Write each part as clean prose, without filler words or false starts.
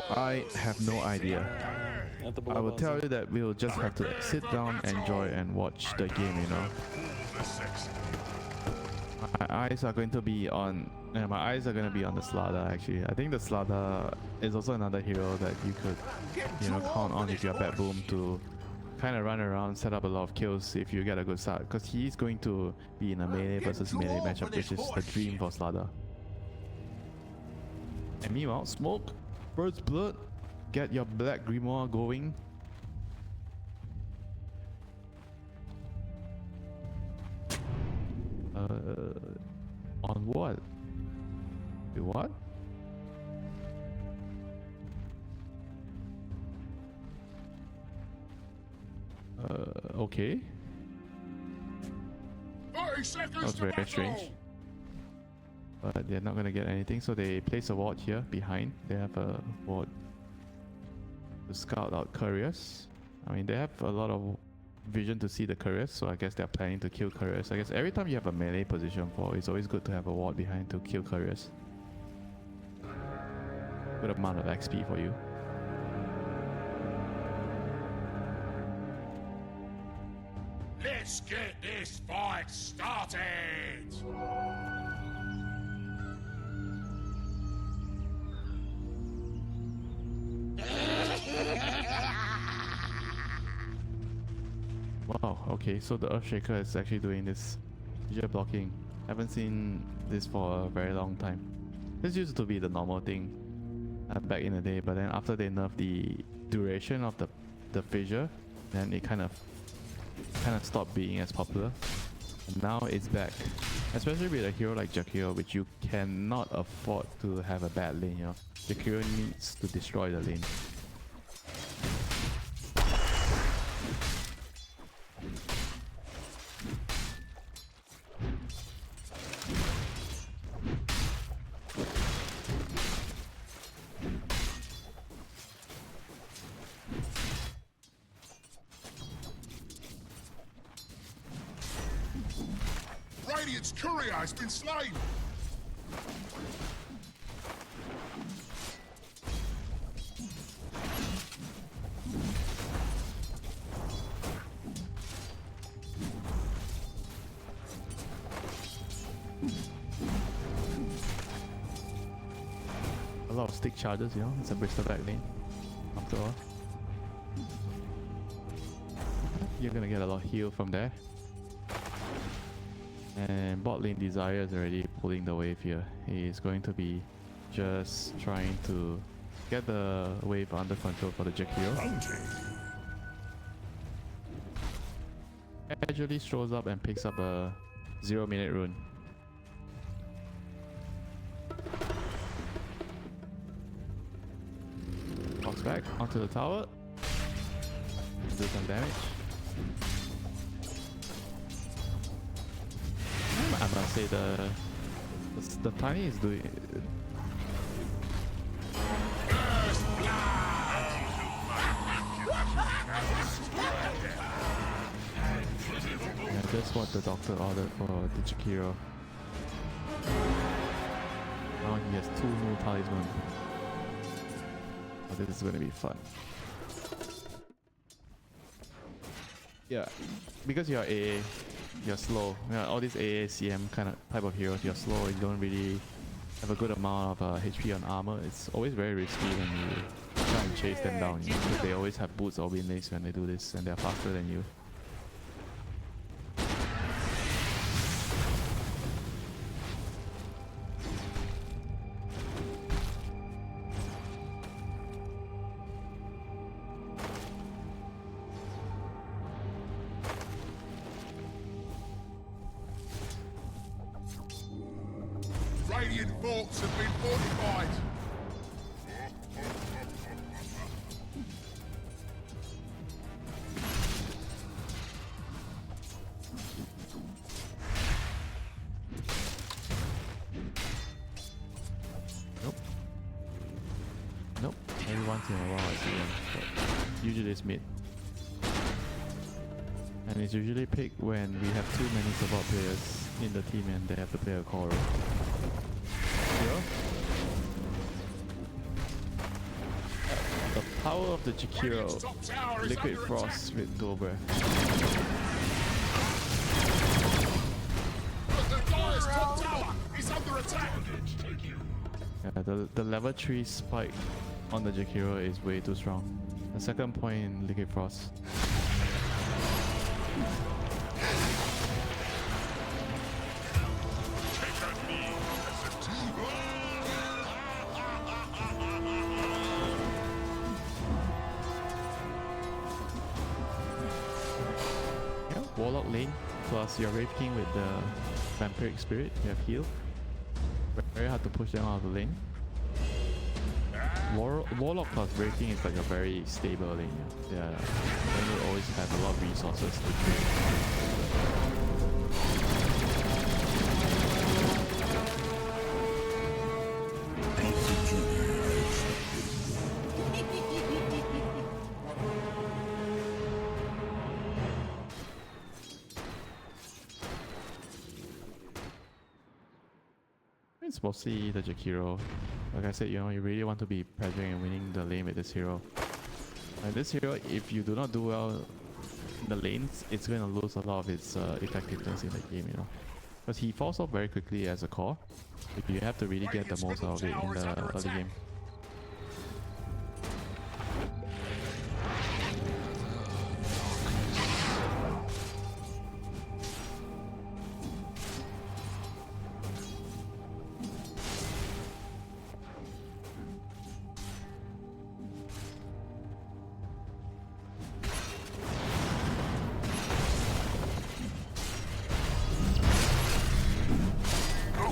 Well, I have no idea. I will tell you that we'll just have to sit down, enjoy and watch the game, you know. My eyes are going to be on the Slada actually. I think the Slada is also another hero that you could, you know, count on if you're BetBoom to kind of run around, set up a lot of kills if you get a good start, because he's going to be in a melee versus melee matchup, which is the dream for Slada. And meanwhile, Smoke, First Blood, get your Black Grimoire going. On what? Wait, what? Okay. That was very strange. But they're not gonna get anything, so they place a ward here behind. They have a ward to scout out couriers. I mean, they have a lot of vision to see the couriers, so I guess they're planning to kill couriers. I guess every time you have a melee position for, it's always good to have a ward behind to kill couriers. Good amount of XP for you. Let's get this fight started! Wow, okay, so the Earthshaker is actually doing this jet blocking. Haven't seen this for a very long time. This used to be the normal thing back in the day, but then after they nerfed the duration of the fissure, then it kind of stopped being as popular. And now it's back, especially with a hero like Jakiro, which you cannot afford to have a bad lane, you know. Jakiro needs to destroy the lane. Radiant's courier has been slain! A lot of stick charges, you know, it's a Bristol back lane after all. You're gonna get a lot of heal from there. And bot lane Desire is already pulling the wave here. He is going to be just trying to get the wave under control for the Jakiro. Gradually strolls up and picks up a 0-minute rune. Walks back onto the tower. Do some damage. I must say the Tiny is doing. Yeah, that's what the doctor ordered for the Jakiro. Now he has 2 new talismans. Oh, this is going to be fun. Yeah, because you're AA, you're slow. Yeah, all these AA, CM type of heroes, you're slow. You don't really have a good amount of HP on armor. It's always very risky when you try and chase them down, you know, because they always have boots or windlays when they do this, and they're faster than you. Radiant forts have been fortified! Nope. Nope. Every once in a while I see them, but usually it's mid. And it's usually picked when we have too many support players in the team and they have to play a core role. Here. Power of the Jakiro. Top tower is Liquid under Frost with Dober. attack. The Dire's top tower is under attack. Yeah, the level 3 spike on the Jakiro is way too strong. The second point in Liquid Frost. Yeah, Warlock lane plus your Wraith King with the Vampiric Spirit, you have heal. Very hard to push them out of the lane. Warlock plus Wraith King is like a very stable lane. Yeah, then you always have a lot of resources to trade. It's mostly the Jakiro. Like I said, you know, you really want to be pressuring and winning the lane with this hero. And this hero, if you do not do well in the lanes, it's going to lose a lot of its effectiveness in the game, you know. Because he falls off very quickly as a core. You have to really get the most out of it in the early game.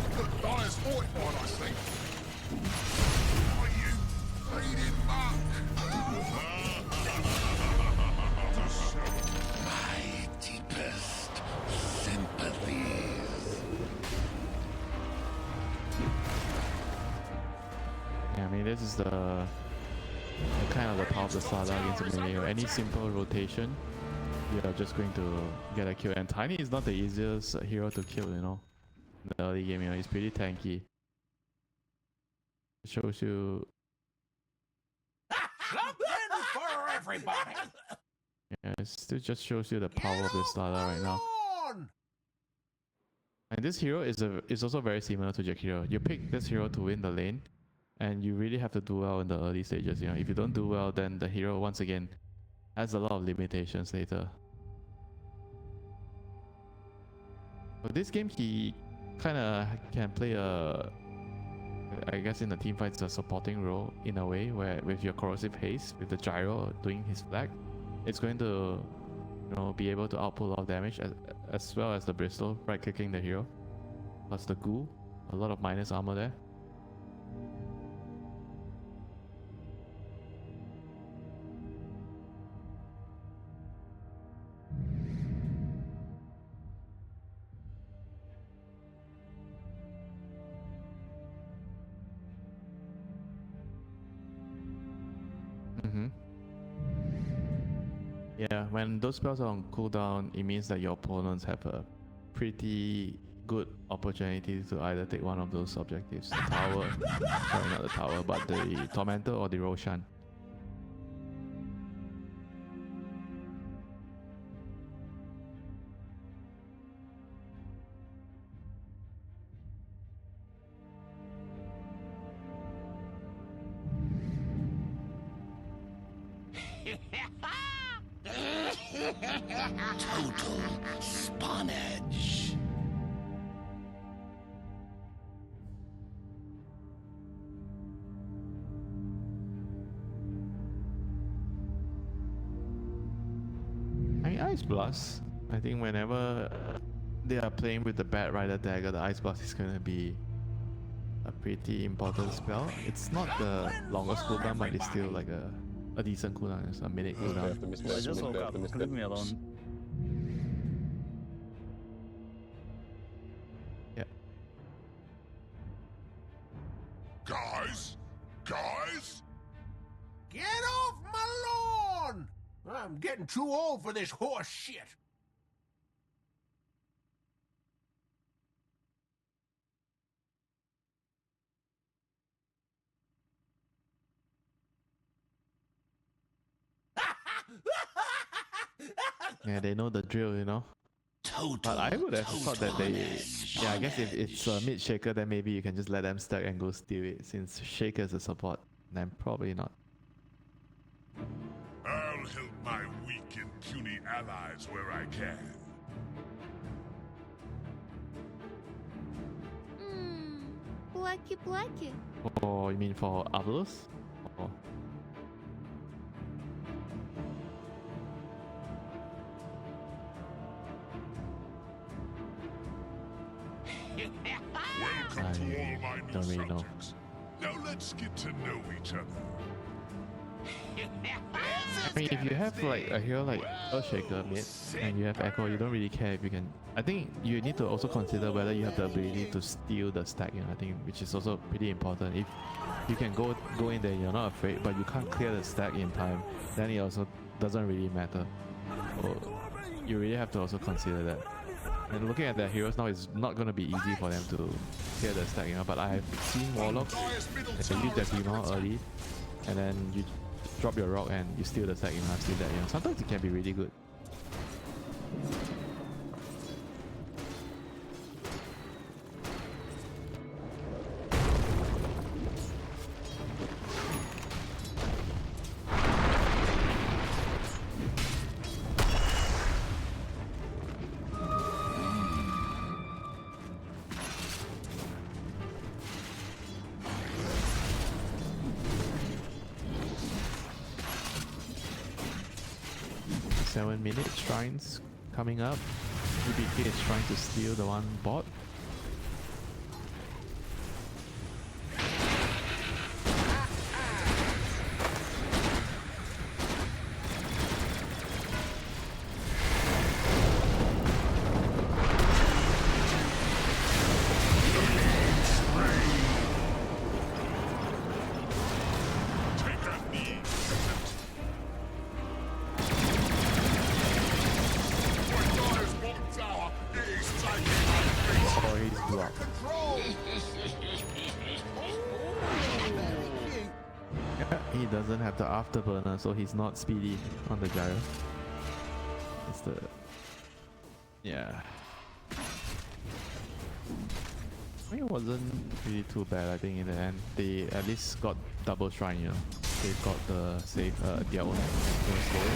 The Dire's fortified, I think. Are you bleeding muck? My deepest sympathies. Yeah, I mean, this is the kind of the power of the Slada against the melee. Any simple rotation, you're just going to get a kill. And Tiny is not the easiest hero to kill, you know. In the early game, you know, he's pretty tanky. It shows you, Something for everybody. yeah, it still just shows you the power of the Slada right now. And this hero is also very similar to Jakiro. You pick this hero to win the lane, and you really have to do well in the early stages. You know, if you don't do well, then the hero once again has a lot of limitations later. But this game, he kind of can play I guess in the team fights, a supporting role in a way, where with your corrosive haste, with the gyro doing his flag, it's going to, you know, be able to output a lot of damage, as well as the Bristol right clicking the hero, plus the goo, a lot of minus armor there. Yeah, when those spells are on cooldown, it means that your opponents have a pretty good opportunity to either take one of those objectives. The tower, sorry, not the tower, but the Tormentor or the Roshan. Total spawnage. I mean, Ice Blast, I think whenever they are playing with the Bat Rider dagger, the Ice Blast is going to be a pretty important spell. It's not the longest cooldown, but it's still like a decent cooldown. It's a minute cooldown. I just woke up. Leave me alone. Yeah. Guys? Guys? Get off my lawn! I'm getting too old for this horse shit. Yeah, they know the drill, you know. But I would have thought that they, yeah, I guess if it's a mid shaker, then maybe you can just let them stack and go steal it. Since shaker is a support, then probably not. I'll help my weak and puny allies where I can. Blacky. Oh, you mean for Avulus? Oh. Welcome to all my new don't really know. subjects. Now let's get to know each other. I mean, if you have like a hero like Earthshaker mid and you have Echo, you don't really care if you can. I think you need to also consider whether you have the ability to steal the stack. You know, I think which is also pretty important. If you can go in there, you're not afraid, but you can't clear the stack in time, then it also doesn't really matter. So you really have to also consider that. And looking at their heroes now, it's not going to be easy for them to clear the stack, you know. But I have seen Warlocks that use their Grimoire early, and then you drop your rock and you steal the stack. You know, I've seen that. You know, sometimes it can be really good. 7-minute shrines coming up. UBK is trying to steal the one bot. He doesn't have the afterburner, so he's not speedy on the gyro. It's the... yeah. I mean, it wasn't really too bad, I think, in the end. They at least got double shrine, you know. They got the save, their own story.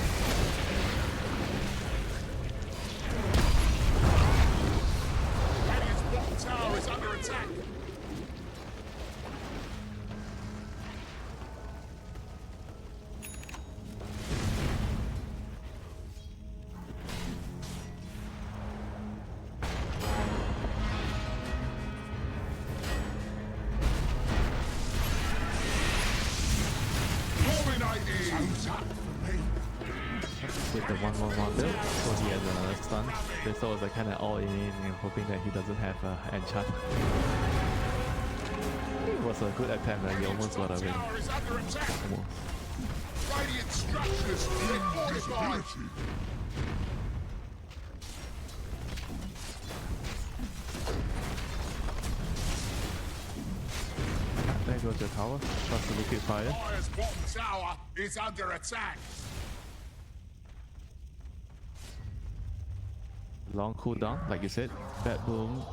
Tower is under attack. With the 1-1-1 build, so he has another stun. This was like kind of all in and hoping that he doesn't have enchant. It was a good attempt, like he almost got a win. Almost. Radiant structures fortified. There goes the tower, plus the liquid fire. Fire's bottom tower is under attack. Long cooldown, like you said. BetBoom,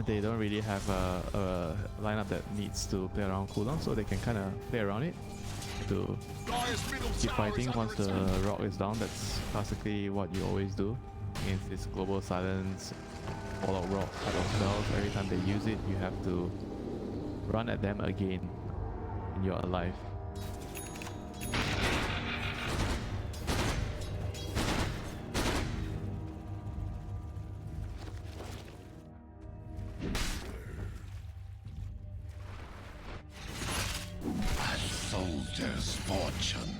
they don't really have a lineup that needs to play around cooldown, so they can kind of play around it to keep fighting once the rock is down. That's classically what you always do against this global silence, all out rock type of spells. Every time they use it, you have to run at them again when you're alive. Soldier's fortune.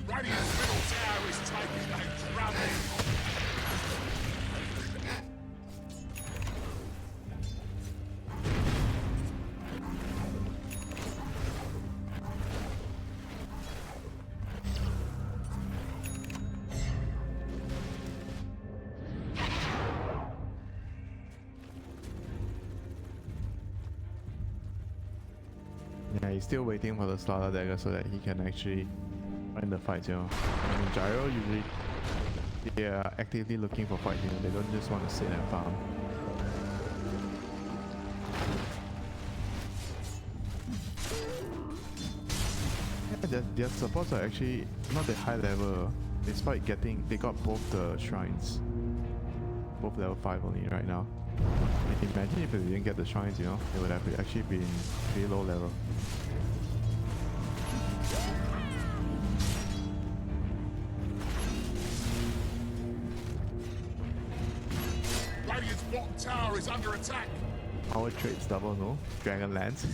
Radiant's middle tower is taking a drubbing. Yeah, he's still waiting for the Slaughter Dagger so that he can actually join the fights, you know. I mean, Gyro usually they are actively looking for fight, you know. They don't just want to sit and farm. Yeah, their supports are actually not that high level, despite they got both the shrines. Both level 5 only right now. Imagine if they didn't get the shrines, you know, they would have actually been pretty low level. Radiant's bottom tower is under attack. Our traits double, no? Dragon Lance.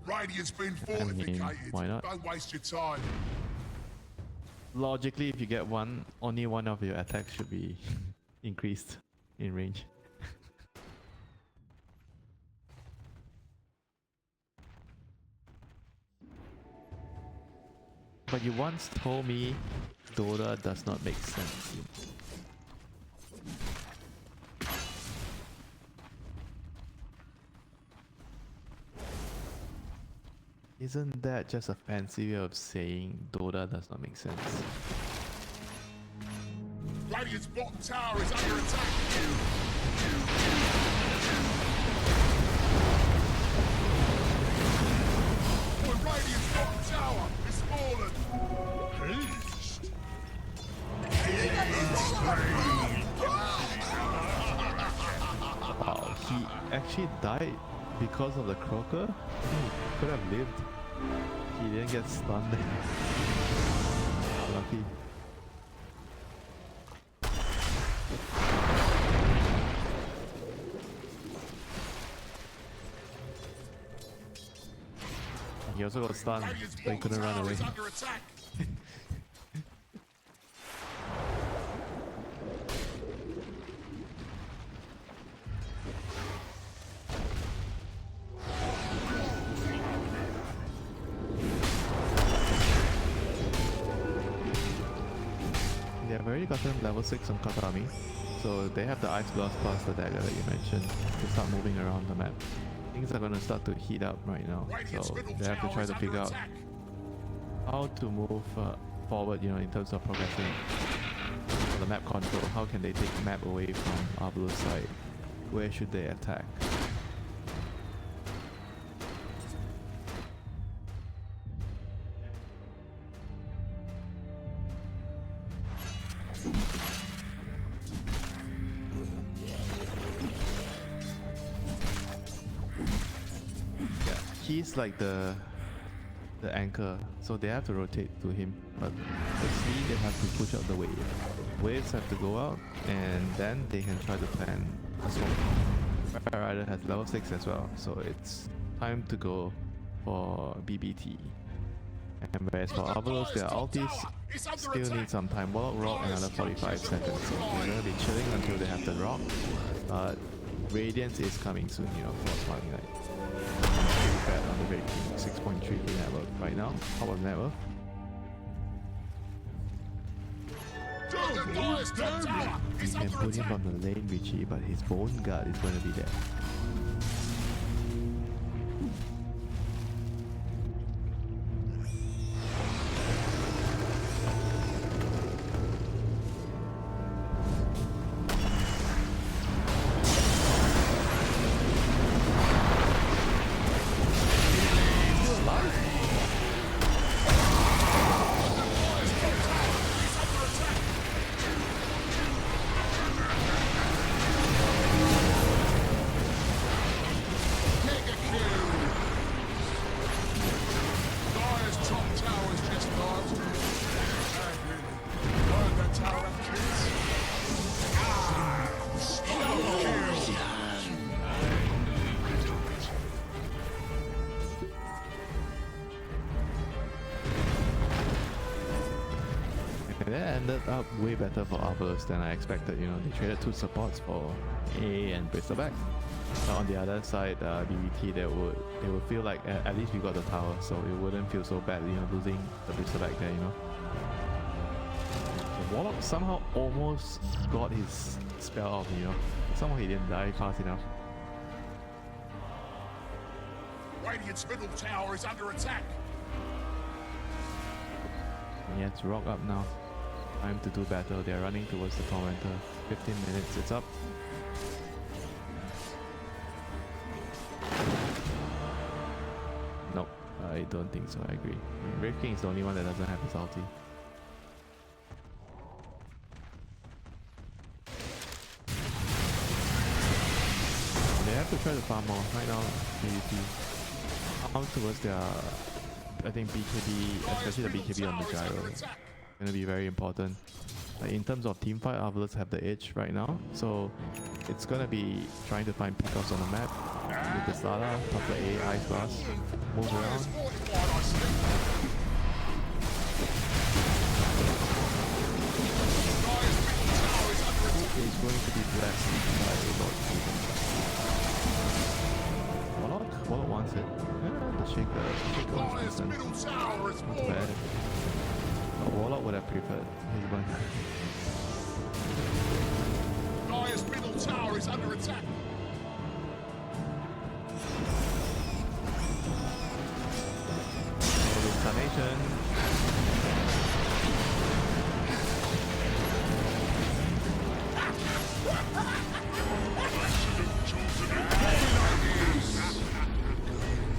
Radiant's been fortificated. why not? Don't waste your time. Logically, if you get one, only one of your attacks should be increased in range. But you once told me Dota does not make sense. Isn't that just a fancy way of saying Dota does not make sense? Radiant's bottom tower is under attack. The Radiant's bottom tower is fallen. Haste. Wow, he actually died because of the croaker? He could have lived. He didn't get stunned. Lucky. He also got stunned, so he couldn't run away. Under attack. They've already gotten level 6 on Katami, so they have the Ice Blast plus the dagger that you mentioned to start moving around the map. Things are going to start to heat up right now, so they have to try to figure out how to move forward, you know, in terms of progressing the map control. How can they take map away from Avulus side? Where should they attack? He's like the anchor, so they have to rotate to him. But firstly, they have to push out the wave. Waves have to go out, and then they can try to plan a smoke. Rider has level 6 as well, so it's time to go for BBT. And whereas for Avulus, their ultis still need some time. Warlock Rock another 45 seconds, so they're gonna be chilling until they have the rock. But Radiance is coming soon, you know, for Smiling Knight. Bad on the very 6.3k net worth right now. How about net worth? You can put him on the lane, Richie, but his bone guard is going to be there. That ended up way better for Avulus than I expected. You know, they traded 2 supports for A and Bristleback. Now on the other side, BBT, they would feel like at least we got the tower, so it wouldn't feel so bad, you know, losing the Bristleback there, you know. The Warlock somehow almost got his spell off, you know. Somehow he didn't die fast enough. Radiant's middle tower is under attack. Yeah, it's rock up now. Time to do battle. They're running towards the tormentor. 15 minutes, it's up. Nope, I don't think so. I agree. Wraith King is the only one that doesn't have his ulti. They have to try to farm more. Right now, PvP. Farm towards their, I think BKB, especially the BKB on the gyro, is gonna be very important. Like in terms of team fight, Avulus have the edge right now, so it's gonna be trying to find pickups on the map with the Slada, top the A, Ice Blast, move around. Is going to be blessed by Lord Stephen. Warlock wants it. Yeah, the shaker was decent. Not bad. But Warlock would have preferred his one. Dire's middle tower is under attack. Reincarnation.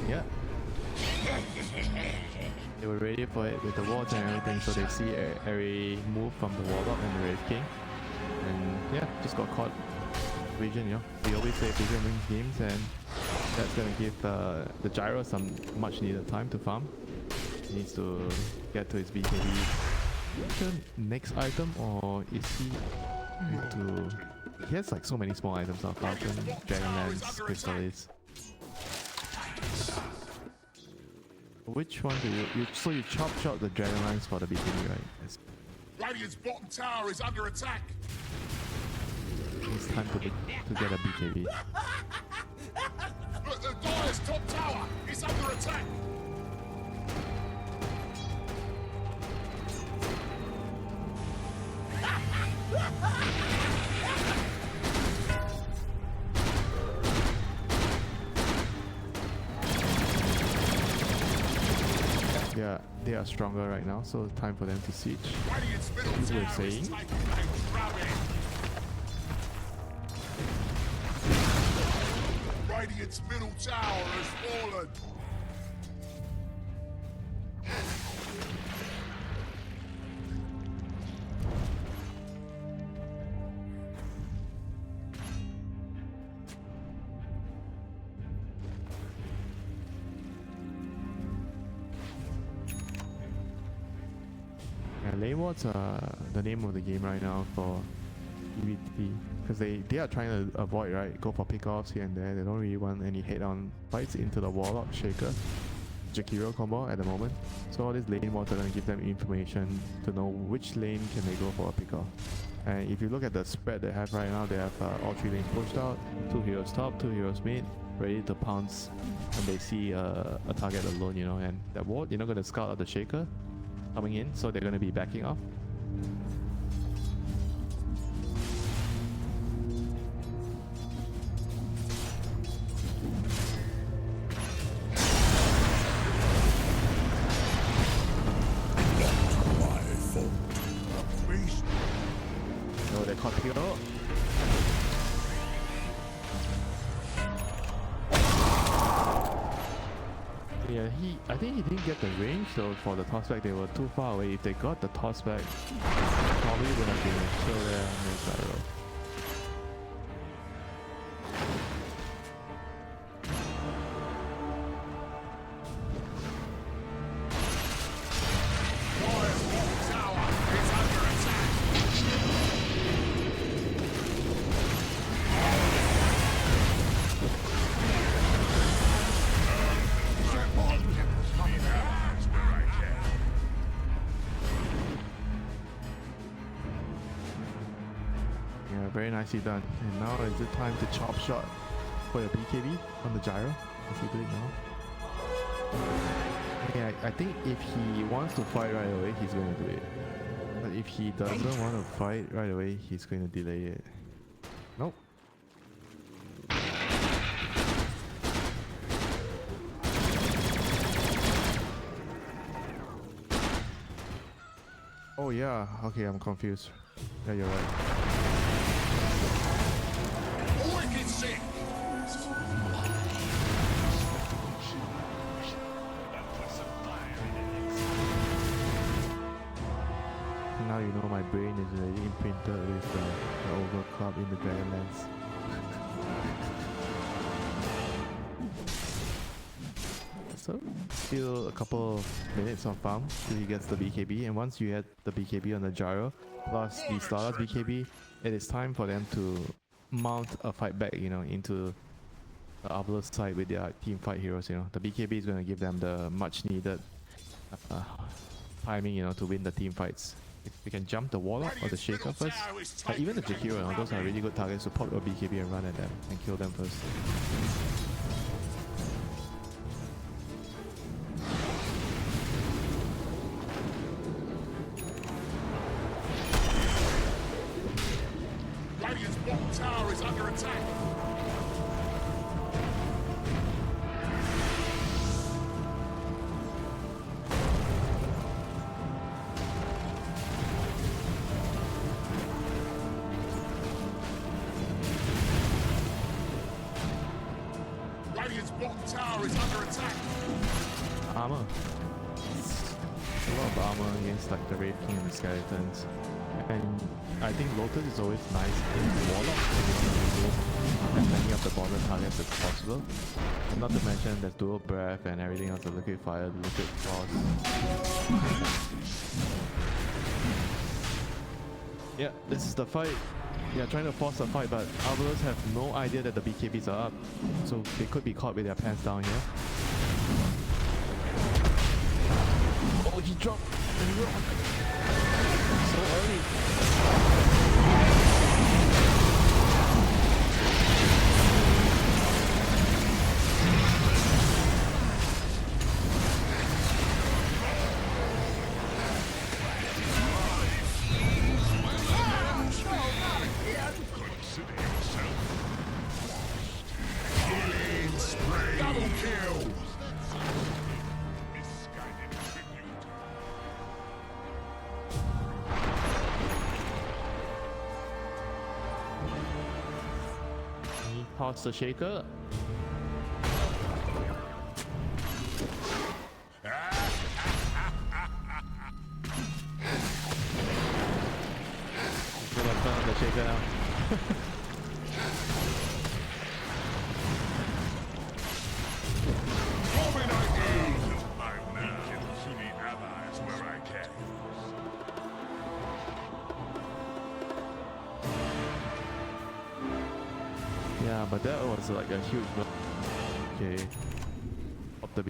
Yeah. They were ready for it with the wards and everything, so they see every move from the Warlock and the Wraith King. And yeah, just got caught. Vision, you know. We always say Vision wins games, and that's gonna give the Gyro some much needed time to farm. He needs to get to his BKB. Next item, or is he going to... He has like so many small items now. Falcon, Dragonlance, Crystallis. Which one do you so you chop the Dragonlance for the BKB, right? Yes. Radiant's bottom tower is under attack. It's time to get a BKB. Look, the Dire's top tower is under attack. Yeah, they are stronger right now, so time for them to siege. Radiant's middle As we're tower is saying. taking a drubbing. Radiant's middle tower has fallen. Yeah, lane wards are the name of the game right now for EVP, because they are trying to avoid, right, go for pickoffs here and there. They don't really want any head-on fights into the Warlock, Shaker, Jakiro combo at the moment. So all these lane wards are going to give them information to know which lane can they go for a pickoff. And if you look at the spread they have right now, they have all three lanes pushed out, 2 heroes top, 2 heroes mid, ready to pounce when they see a target alone, you know. And that ward, you're not going to scout out the Shaker coming in, so they're going to be backing off. No, they caught Hero. Yeah, I think he didn't get the range, so for the toss back they were too far away. If they got the toss back, probably would have been a kill there on the gyro. Yeah, very nicely done. And now is it time to chop shot for your BKB on the gyro? As he did it now. Yeah, I think if he wants to fight right away, he's going to do it. But if he doesn't want to fight right away, he's going to delay it. Nope. Oh yeah, okay, I'm confused. Yeah, you're right. Wicked sick! Now you know my brain is already imprinted with the Oval Club in the Dragonlance. So, still a couple of minutes of farm till he gets the BKB, and once you get the BKB on the gyro, plus the Stardust BKB, it is time for them to mount a fight back, you know, into the Avulus side with their team fight heroes, you know. The BKB is going to give them the much needed timing, you know, to win the team fights. If we can jump the Warlock or the Shaker first, like even the Jakiro, you know, those are really good targets to pop your BKB and run at them and kill them first. Radiant's bottom tower is under attack. Radiant's bottom tower is under attack. Armor. A lot of armor against like the Wraith King and the Skeletons. And I think Lotus is always nice in Warlock if you want to remove as many of the border targets as possible. And not to mention there's dual breath and everything else, the liquid fire, the liquid frost. Yeah, this is the fight. They are trying to force the fight, but Avulus have no idea that the BKBs are up. So they could be caught with their pants down here. Oh, he dropped the rock so early. Double kill! He tossed the Shaker. Gonna turn on the Shaker now. Dominating! I'm making puny allies where I can. Yeah, but that was like a huge move. Okay. Up the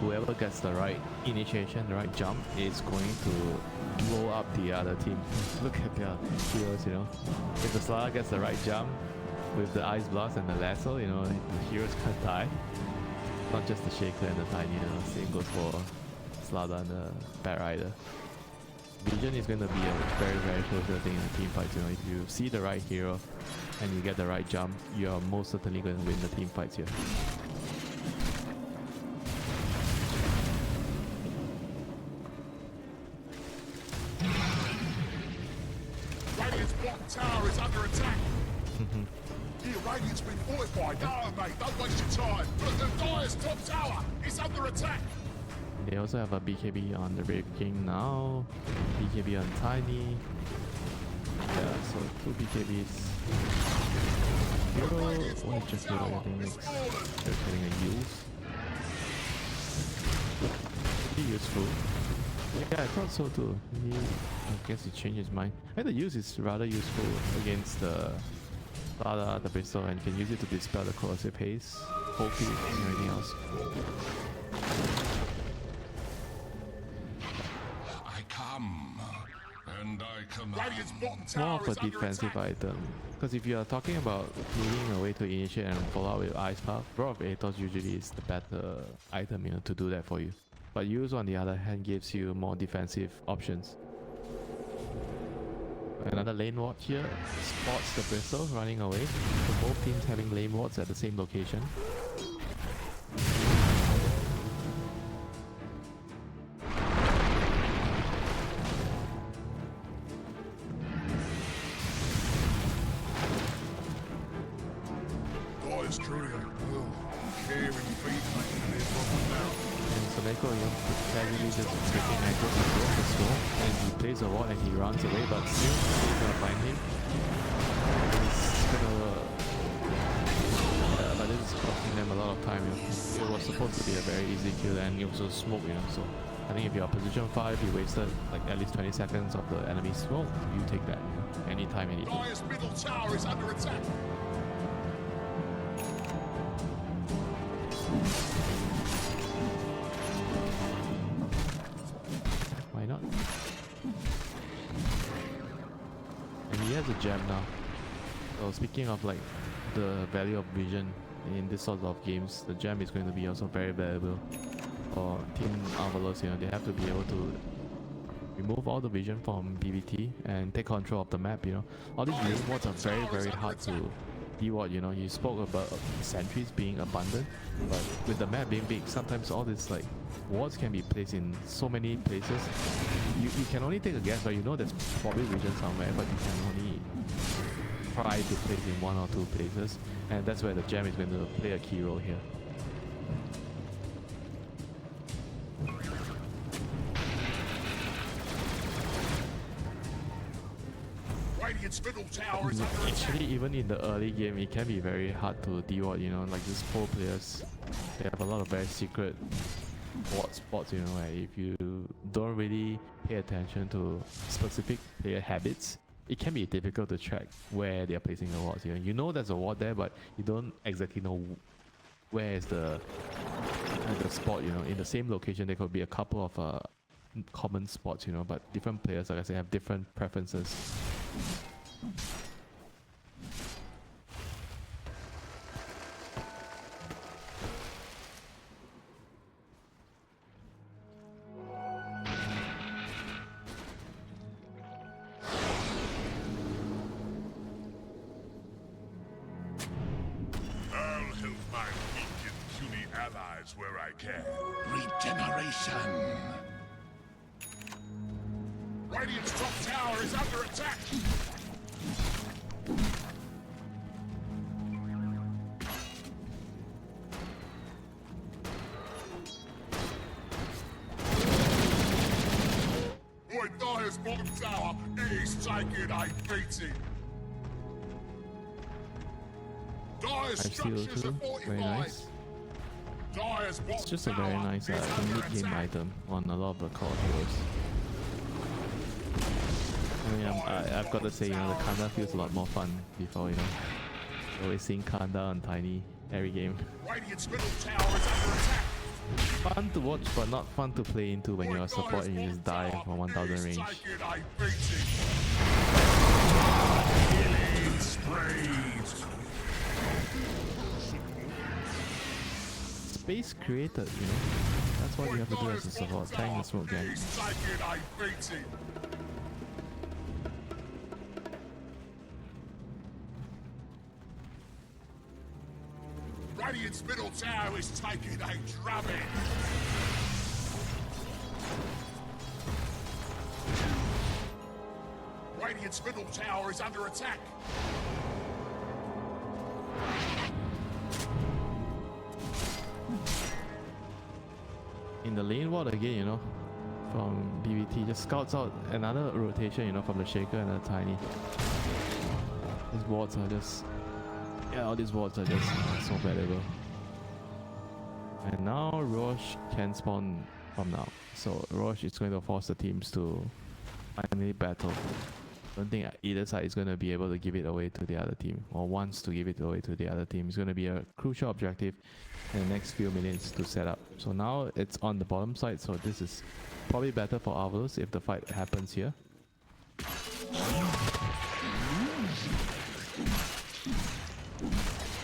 whoever gets the right initiation, the right jump, is going to blow up the other team. Look at their heroes, you know. If the Slara gets the right jump with the Ice Blast and the Lasso, you know, the heroes can't die. Not just the Shaker and the Tiny, you know. Same goes for Slara and the Bat Rider. Vision is going to be a very, very crucial thing in the team fights, you know. If you see the right hero and you get the right jump, you are most certainly going to win the team fights here. Radiant's bottom tower is under attack. Here, Radiant's been fortified. No, mate, don't waste your time. Look, the Dire's top tower is under attack. They also have a BKB on the Wraith King now, BKB on Tiny. Yeah, so 2 BKBs. hero, what is just hero getting next? They're getting a use. Pretty useful. Yeah, I thought so too. I guess he changed his mind. And the use is rather useful against the Lada, the pistol, and you can use it to dispel the corrosive haze, hopefully, and everything else. I come, and I command. Radiant's bottom More tower of a is under defensive attack. item. Because if you are talking about needing a way to initiate and follow up with Ice Path, Roar of Aethos usually is the better item, you know, to do that for you. But use on the other hand gives you more defensive options. Another lane ward here spots the Bristle running away. So both teams having lane wards at the same location. Boys, courier. Oh, caring feet making an improper now. And Soleko, you know, casually just taking aggro and goes the slow, and he plays a ward and he runs away, but still he's gonna find him. He's gonna but this is costing them a lot of time, you know. It was supposed to be a very easy kill and it was a smoke, you know, so I think if you're position 5, you wasted like at least 20 seconds of the enemy smoke, you take that, you know, anytime, anything. Dire's middle tower is under attack. Why not? And he has a gem now. So speaking of like the value of vision in this sort of games, the gem is going to be also very valuable for Team Avulus. You know, they have to be able to remove all the vision from PvT and take control of the map. You know, all these lane wards are very hard to de-ward. You know, you spoke about sentries being abundant, but with the map being big, sometimes all these like wards can be placed in so many places. You can only take a guess, but you know there's probably vision somewhere, but you can only try to place in 1 or 2 places, and that's where the gem is going to play a key role here. Radiant's middle tower is under attack. Actually, even in the early game, it can be very hard to de-ward, you know, like these pro players, they have a lot of very secret ward spots, you know, where if you don't really pay attention to specific player habits, it can be difficult to track where they are placing the wards. You know there's a ward there, but you don't exactly know where is the spot. You know, in the same location there could be a couple of common spots. You know, but different players, like I said, have different preferences. Where I can. Regeneration. Radiant's top tower is under attack. Boy, Dire's bottom tower is taking a beating. Dire's I steal structures too, are very fortified. nice. Dire's bottom It's just a very tower nice is under mid-game attack. item on a lot of the core heroes. I mean, I've got to say, you know, the Kanda feels a lot more fun before, you know. Always seeing Kanda on Tiny every game. Radiant's middle tower is under attack. Fun to watch, but not fun to play into when you're a support and you just die from 1000 range. Killing sprees. Space created, you know. That's what you have to do as a support, tank the smoke gang. He's taking a beating. Radiant's middle tower is taking a drubbing. Radiant's middle tower is under attack. In the lane ward again, you know, from BVT, just scouts out another rotation, you know, from the Shaker and the Tiny. These wards are just Yeah, all these wards are just so valuable. And now Roche can spawn from now. So Roche is going to force the teams to finally battle. Don't think either side is going to be able to give it away to the other team, or wants to give it away to the other team. It's going to be a crucial objective in the next few minutes to set up. So now it's on the bottom side, so this is probably better for Avulus if the fight happens here.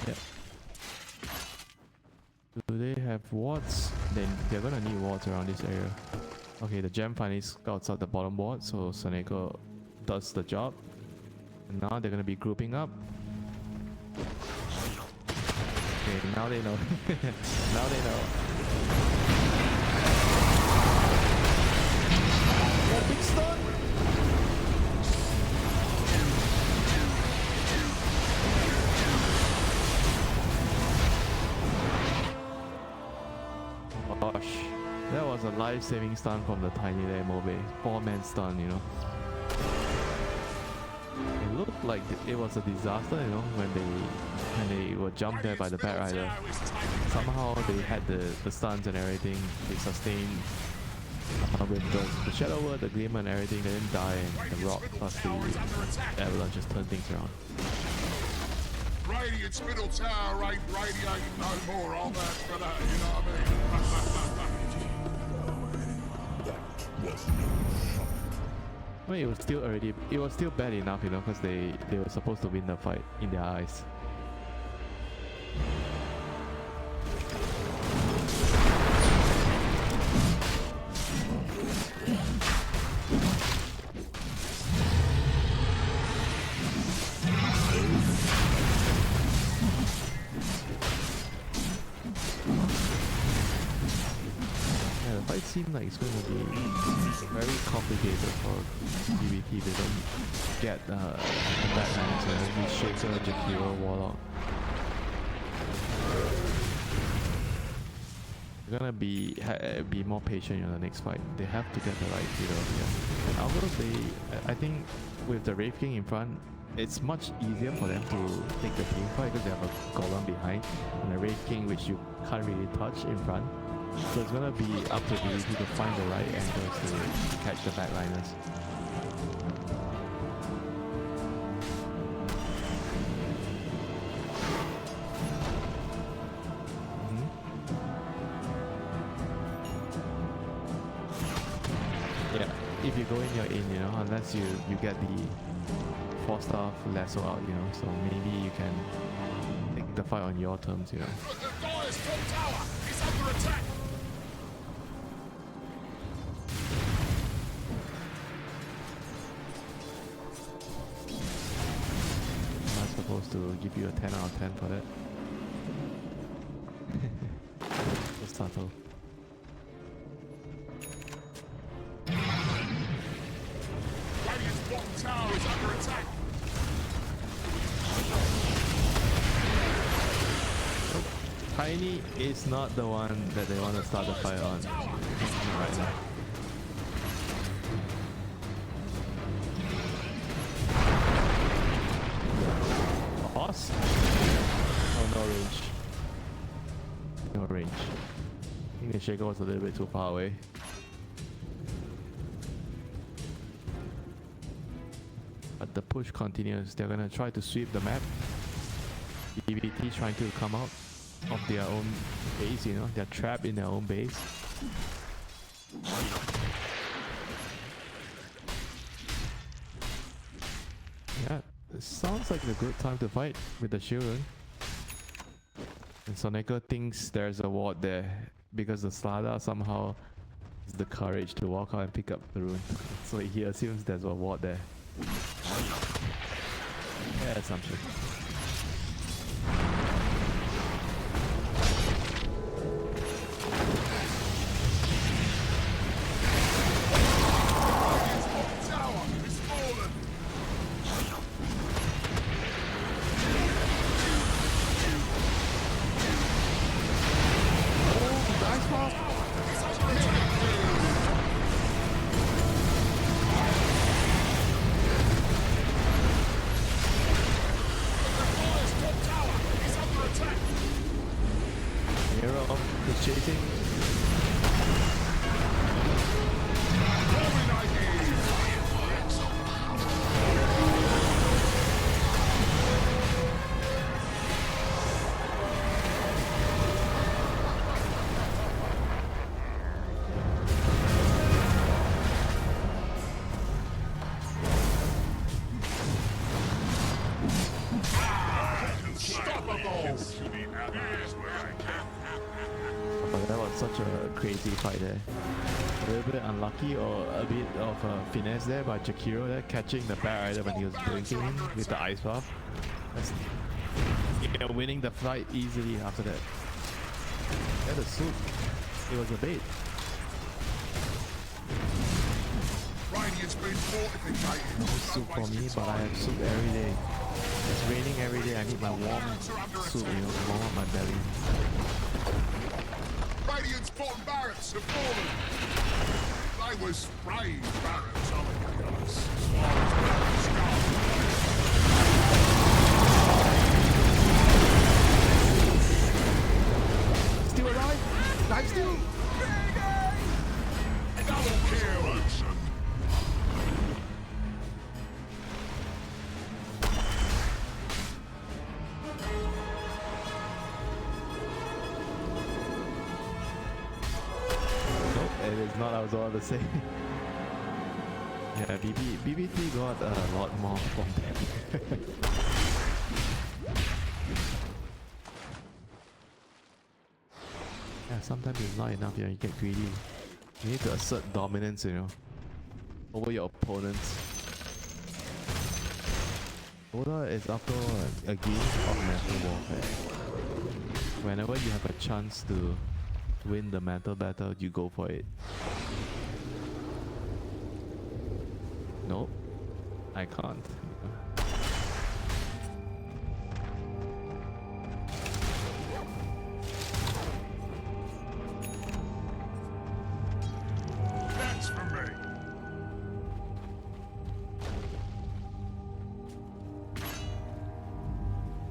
Yep. Do they have wards? Then they're gonna need wards around this area. Okay, the gem finally scouts out the bottom ward, so Soneko does the job. And now they're gonna be grouping up. Okay, now they know. Now they know. Oh, big stun! Gosh, that was a life-saving stun from the tiny little Mobe. 4-man stun, you know. It looked like it was a disaster, you know, when they were jumped there by the Batrider. Somehow they had the stuns and everything. They sustained with the Shadow Word, the Gleamer and everything. They didn't die, and the Rock plus the Avalanche just turned things around. Radiant's middle tower ain't radiating no more on that fella, you know what I mean, it was still bad enough, you know, because they were supposed to win the fight in their eyes. It seems like it's going to be very complicated for GBT. They don't get the backline, so maybe Shaker, Jakiro, Warlock. They're gonna be more patient in the next fight. They have to get the right hero here. And although I think with the Wraith King in front, it's much easier for them to take the team fight because they have a Golem behind and a Wraith King which you can't really touch in front. So it's gonna be up to BBT to find the right angles to catch the backliners. Yeah, if you go in, you're in, you know, unless you get the 4-star lasso out, you know, so maybe you can take the fight on your terms, you know. The Dire's top tower is under attack! Supposed to give you a 10 out of 10 for that. Just subtle. Radiant's bottom tower is under attack! Tiny is not the one that they want to start the fight on right now. Boss? Oh, no range. No range. I think the Shaker was a little bit too far away. But the push continues. They're gonna try to sweep the map. BBT trying to come out of their own base, you know, they're trapped in their own base. Yeah, it sounds like a good time to fight with the Shirun. And Soneko thinks there's a ward there because the Slada somehow has the courage to walk out and pick up the rune. So he assumes there's a ward there. Yeah, assumption. chasing. But that was such a crazy fight there. A little bit unlucky or a bit of finesse there by Jakiro there, catching the Bad Rider when he was blinking in with the ice buff. Yeah, winning the fight easily after that. Yeah, the soup. It was a bait. Radiant's been fortificated. No soup for me, but I have soup every day. It's raining every day. I need my warm soup, you know, to warm up my belly. Radiant's bottom barracks have fallen. They were sprayed barracks, as far as Still alive? I'm still. double kill. It is not, I was all the same. Yeah, BB3 got a lot more from them. Yeah, sometimes it's not enough, you know, you get greedy. You need to assert dominance, you know, over your opponents. Dota is after all a game of mental warfare. Whenever you have a chance to win the mental battle, you go for it. Nope, I can't. That's for me.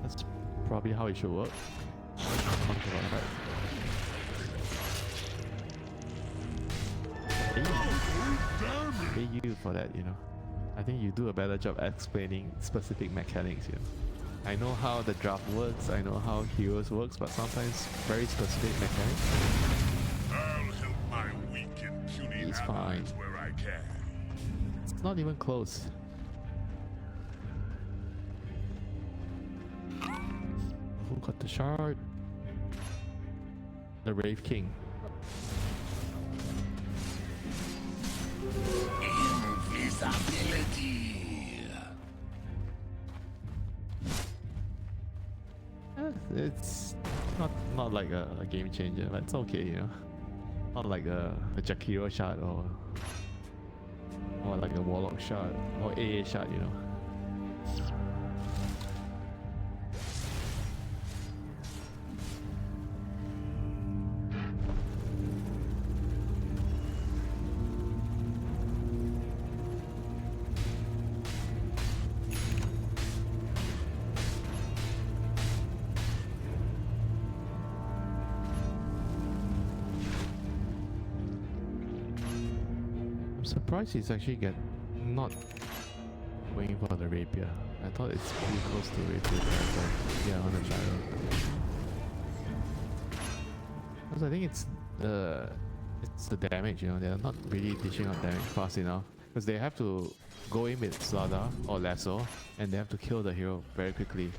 That's probably how it should work. Pay you for that, you know. I think you do a better job explaining specific mechanics, you know. I know how the draft works, I know how heroes works, but sometimes very specific mechanics. I'll help my weak and puny It's fine. allies where I can. It's not even close. Who got the shard? The Rave King. Invisibility. It's not like a game changer, but it's okay, you know. Not like a Jakiro shot or like a Warlock shot or AA shot, you know. I'm surprised he's actually not going for the rapier. I thought it's pretty close to rapier, but yeah, on the gyro. Because I think it's the damage, you know. They're not really dishing out damage fast enough because they have to go in with Slada or Lasso, and they have to kill the hero very quickly.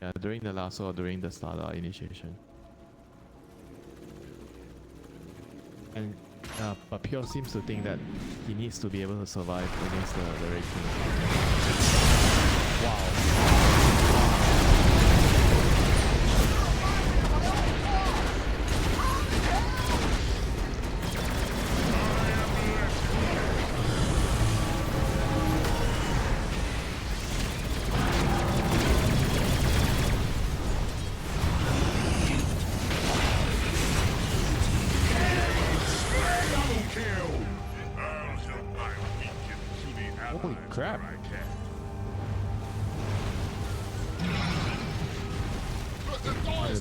Yeah, during the Lasso or during the Slada initiation. And but Pure seems to think that he needs to be able to survive against the Red King. Wow. Holy crap.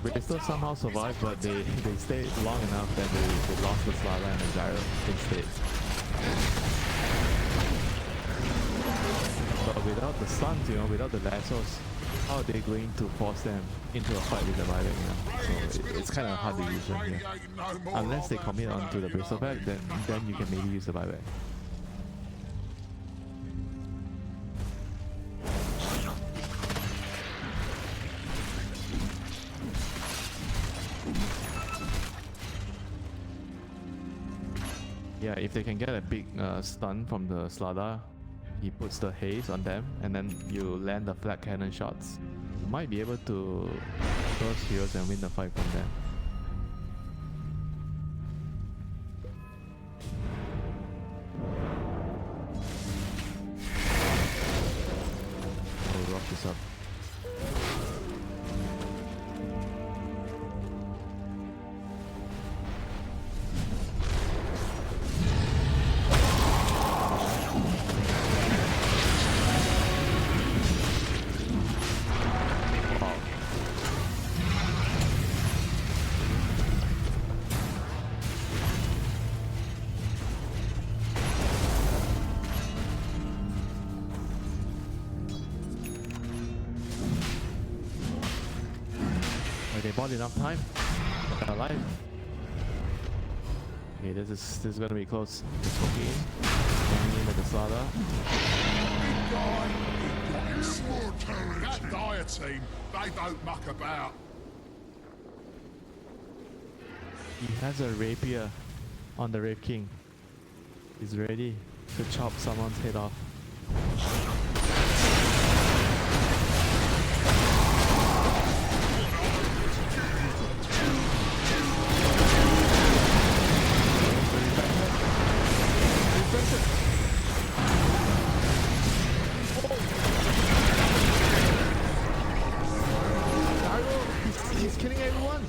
Bristol somehow survived, but they stayed long enough that they lost the Slada and the Gyro instead. But without the stuns, you know, without the lassos, how are they going to force them into a fight with the buyback, you know? So it's kind of hard to use them here. Unless they commit onto the Bristleback, then you can maybe use the buyback. Yeah, if they can get a big stun from the Slada, he puts the haze on them, and then you land the flat cannon shots. You might be able to burst heroes and win the fight from there. Oh, rock this up. They bought enough time. They're alive. Okay, this is gonna be close. Just poking in. Going in with the Slada. That Dire team, they don't muck about. He has a rapier on the Wraith King. He's ready to chop someone's head off. He's killing everyone.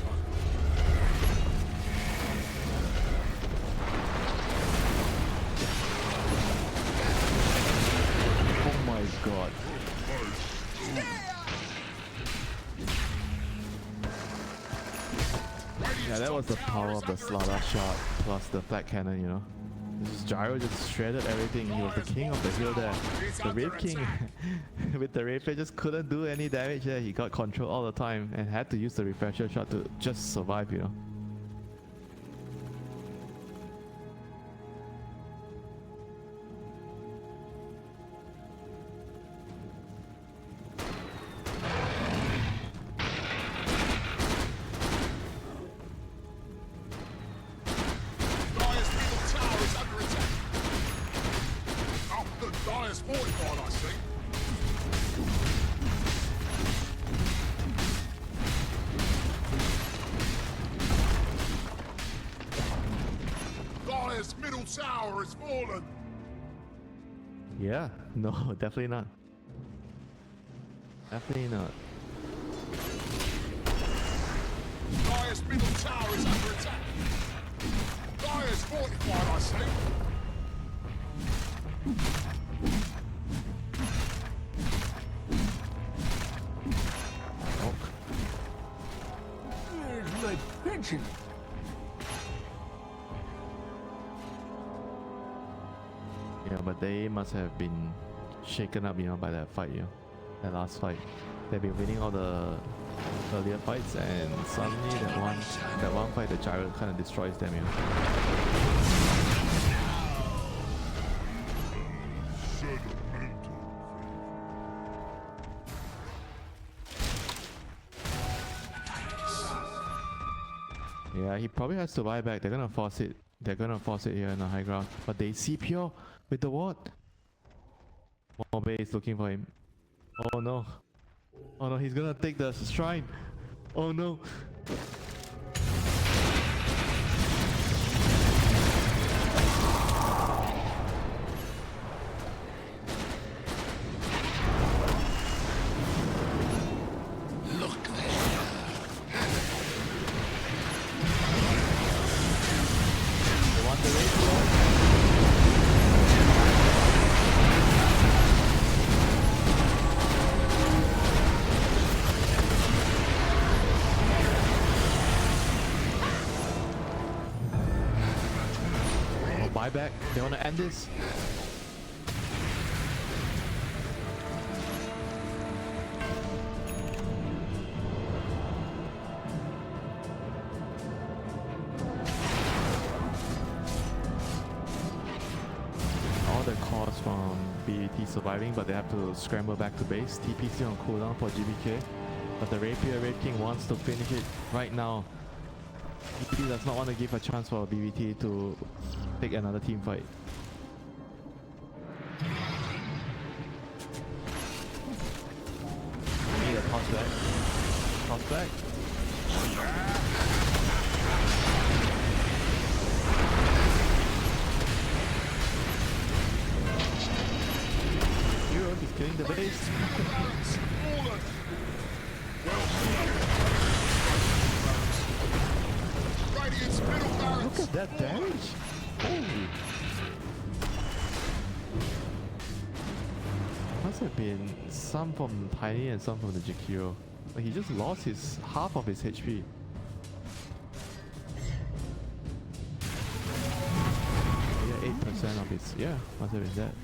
Oh my god. Yeah, that was the power of the Slada shot plus the flat cannon, you know. This Gyro just shredded everything. He was the king of the hill there. The Wraith King with the Rapier just couldn't do any damage there. He got control all the time and had to use the refresher shot to just survive, you know. Dire's fortified, I see. Dire's middle tower has fallen. Yeah, no, definitely not. Definitely not. Dire's middle tower is under attack. Dire's fortified, I see. Where's my pension? Yeah, but they must have been shaken up, you know, by that fight, you know, that last fight. They've been winning all the earlier fights, and suddenly that one fight, the Gyro kind of destroys them, you know. Yeah, he probably has to buy back. They're gonna force it. They're gonna force it here in the high ground. But they see Pure with the ward. Mobe is looking for him. Oh no. Oh no, he's gonna take the shrine. Oh no. buyback. They want to end this. All the calls from BBT surviving, but they have to scramble back to base. TPC on cooldown for GBK. But the Rapier Rape King wants to finish it right now. BBT does not want to give a chance for BBT to take another team fight. Need a toss back. Toss back. Hero, he's killing the base. Look at that damage! Holy! Must have been some from Tiny and some from the Jakiro. But he just lost his half of his HP. Yeah, 8% of his. Yeah, must have been that.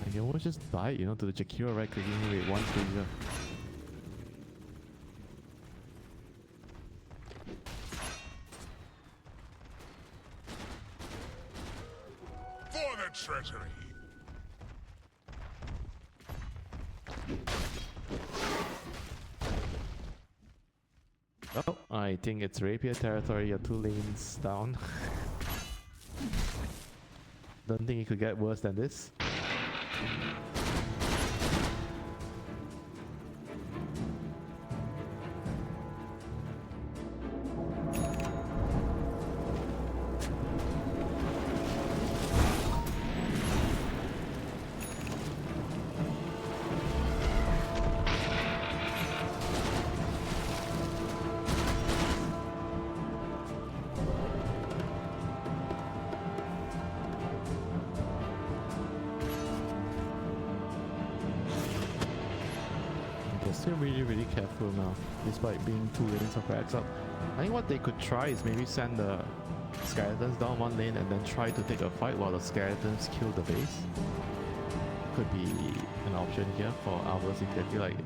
Like he almost just died, you know, to the Jakiro right clicking him with one trigger. Treasury. Oh, I think it's Rapier territory. You're 2 lanes down. Don't think it could get worse than this. Still really careful now, despite being 2 lanes of racks up. I think what they could try is maybe send the skeletons down 1 lane and then try to take a fight while the skeletons kill the base. Could be an option here for Avulus if they feel like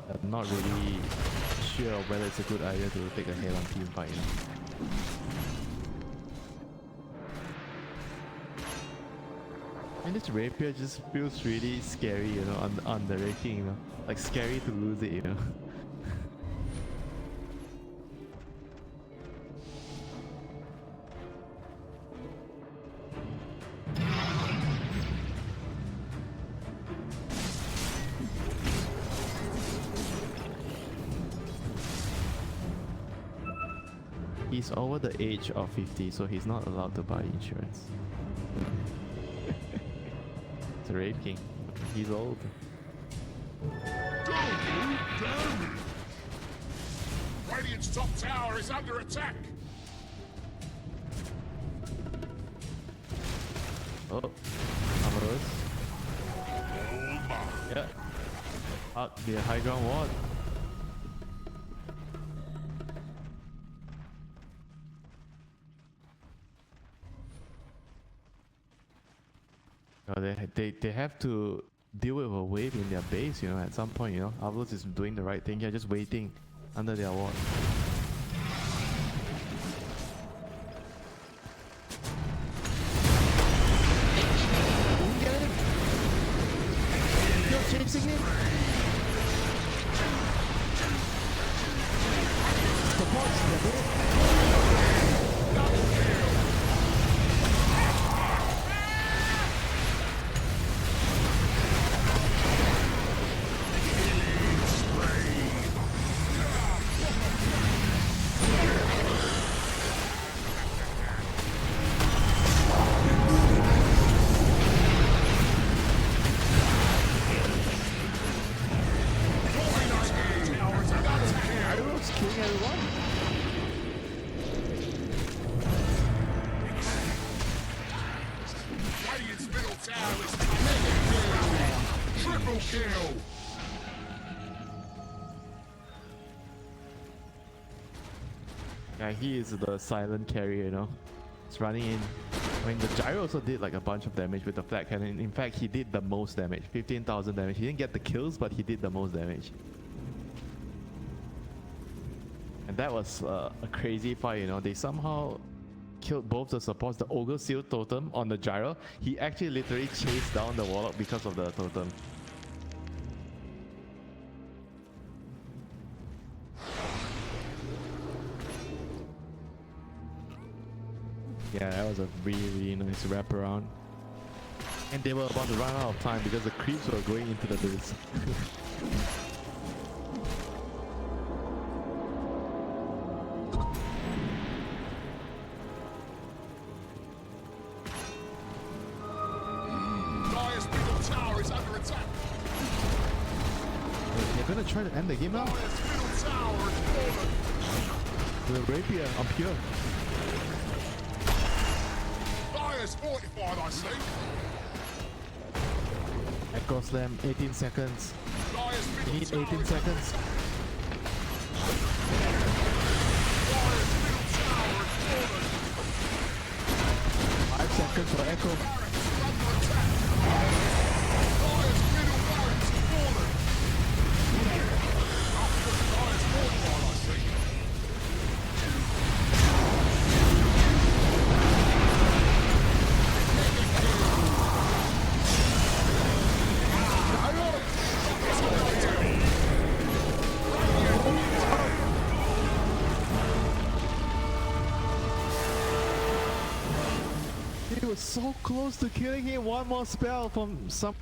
they're not really sure of whether it's a good idea to take a head-on team fight. You know? And this Rapier just feels really scary, you know, on the raking, you know. Like scary to lose it, you know. He's over the age of 50, so he's not allowed to buy insurance. It's a Rape King. He's old. Radiant's top tower is under attack. Oh, Avulus. Yeah. Out the high ground ward. They have to deal with a wave in their base, you know, at some point, you know. Avulus is doing the right thing here, just waiting under their ward. Get him! You're chasing him! Supports the Yeah, he is the silent carrier, you know. shots running in. I mean, the gyro also did like a bunch of damage with the flat cannon. In fact, he did the most damage, 15,000 damage. He didn't get the kills, but he did the most damage. And that was a crazy fight, you know. They somehow killed both the supports. The Ogre Seal totem on the gyro, he actually literally chased down the Warlock because of the totem. Yeah, that was a really nice wraparound. And they were about to run out of time because the creeps were going into the base. Dire's middle tower is under attack. They're gonna try to end the game now. Dire's middle tower is fallen. The rapier, I'm pure. Dire's fortified, I see. Echo Slam, 18 seconds. Dire's You middle need tower 18 is seconds. Dire's middle tower is fallen. 5 seconds for Echo. Barracks is under attack. Dire's middle barracks is fallen. Dire's fortified, I see. He was so close to killing him. One more spell from some